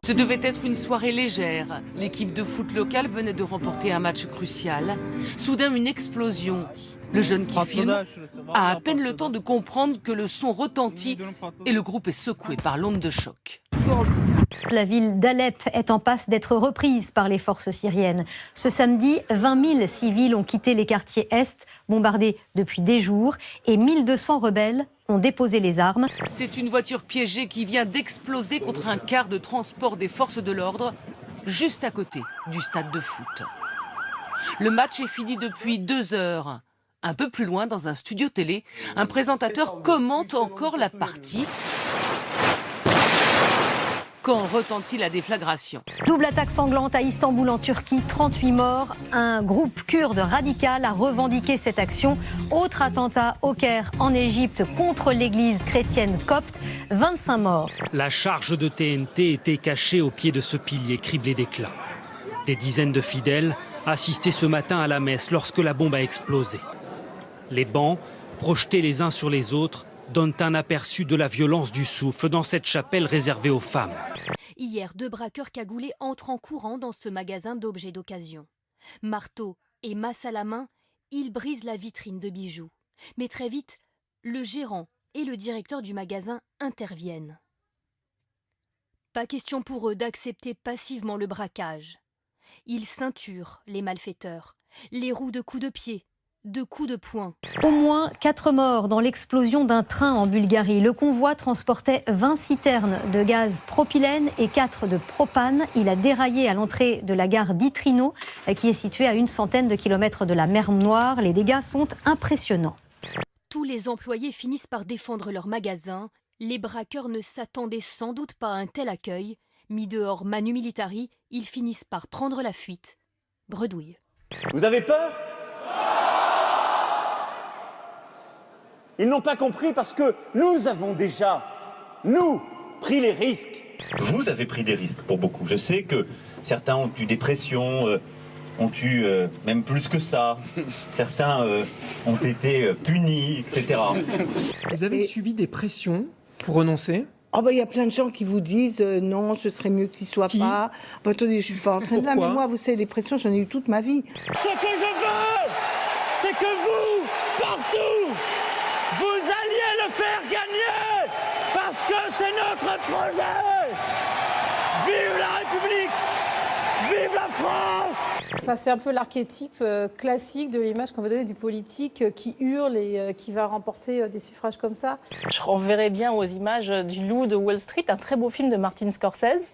Ce devait être une soirée légère. L'équipe de foot locale venait de remporter un match crucial. Soudain, une explosion. Le jeune qui filme a à peine le temps de comprendre que le son retentit et le groupe est secoué par l'onde de choc. La ville d'Alep est en passe d'être reprise par les forces syriennes. Ce samedi, 20 000 civils ont quitté les quartiers est, bombardés depuis des jours, et 1200 rebelles ont déposé les armes. C'est une voiture piégée qui vient d'exploser contre un car de transport des forces de l'ordre, juste à côté du stade de foot. Le match est fini depuis 2 heures. Un peu plus loin, dans un studio télé, un présentateur commente encore la partie quand retentit la déflagration. Double attaque sanglante à Istanbul en Turquie, 38 morts. Un groupe kurde radical a revendiqué cette action. Autre attentat au Caire en Égypte contre l'église chrétienne copte, 25 morts. La charge de TNT était cachée au pied de ce pilier criblé d'éclats. Des dizaines de fidèles assistaient ce matin à la messe lorsque la bombe a explosé. Les bancs, projetés les uns sur les autres, donnent un aperçu de la violence du souffle dans cette chapelle réservée aux femmes. Hier, 2 braqueurs cagoulés entrent en courant dans ce magasin d'objets d'occasion. Marteau et masse à la main, ils brisent la vitrine de bijoux. Mais très vite, le gérant et le directeur du magasin interviennent. Pas question pour eux d'accepter passivement le braquage. Ils ceinturent les malfaiteurs, les rouent de coups de pied, de coups de poing. Au moins 4 morts dans l'explosion d'un train en Bulgarie. Le convoi transportait 20 citernes de gaz propylène et 4 de propane. Il a déraillé à l'entrée de la gare d'Itrino, qui est située à une centaine de kilomètres de la mer Noire. Les dégâts sont impressionnants. Tous les employés finissent par défendre leur magasin. Les braqueurs ne s'attendaient sans doute pas à un tel accueil. Mis dehors manu militari, ils finissent par prendre la fuite. Bredouille. Vous avez peur ? Ils n'ont pas compris parce que nous avons déjà, nous, pris les risques. Vous avez pris des risques pour beaucoup. Je sais que certains ont eu des pressions, ont eu même plus que ça. Certains ont été punis, etc. Vous avez subi des pressions pour renoncer ? Il y a plein de gens qui vous disent non, ce serait mieux qu'il soit pas. Attendez, je suis pas en train de là, mais moi, vous savez, les pressions, j'en ai eu toute ma vie. Ce que je veux, c'est que vous, partout, vous alliez le faire gagner, parce que c'est notre projet. Vive la République, vive la France. Enfin, c'est un peu l'archétype classique de l'image qu'on veut donner du politique qui hurle et qui va remporter des suffrages comme ça. Je renverrai bien aux images du Loup de Wall Street, un très beau film de Martin Scorsese.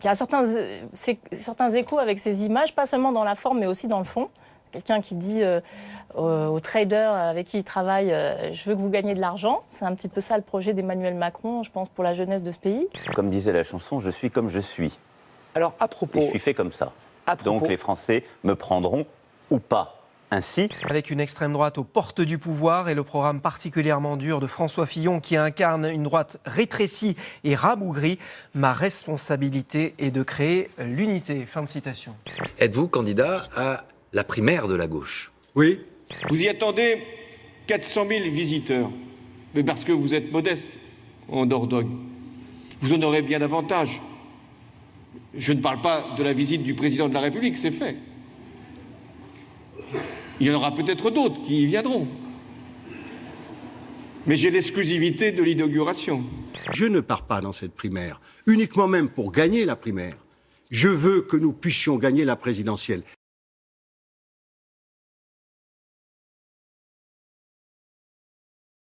Il y a certains échos avec ces images, pas seulement dans la forme, mais aussi dans le fond. Quelqu'un qui dit aux traders avec qui il travaille je veux que vous gagniez de l'argent. C'est un petit peu ça le projet d'Emmanuel Macron, je pense, pour la jeunesse de ce pays. Comme disait la chanson, je suis comme je suis. Alors, à propos... Et je suis fait comme ça. Donc les Français me prendront ou pas. Ainsi, avec une extrême droite aux portes du pouvoir et le programme particulièrement dur de François Fillon qui incarne une droite rétrécie et rabougrie, ma responsabilité est de créer l'unité. Fin de citation. Êtes-vous candidat à la primaire de la gauche? Oui. Vous y attendez 400 000 visiteurs, mais parce que vous êtes modeste en Dordogne. Vous en aurez bien davantage. Je ne parle pas de la visite du président de la République, c'est fait. Il y en aura peut-être d'autres qui y viendront. Mais j'ai l'exclusivité de l'inauguration. Je ne pars pas dans cette primaire, uniquement même pour gagner la primaire. Je veux que nous puissions gagner la présidentielle.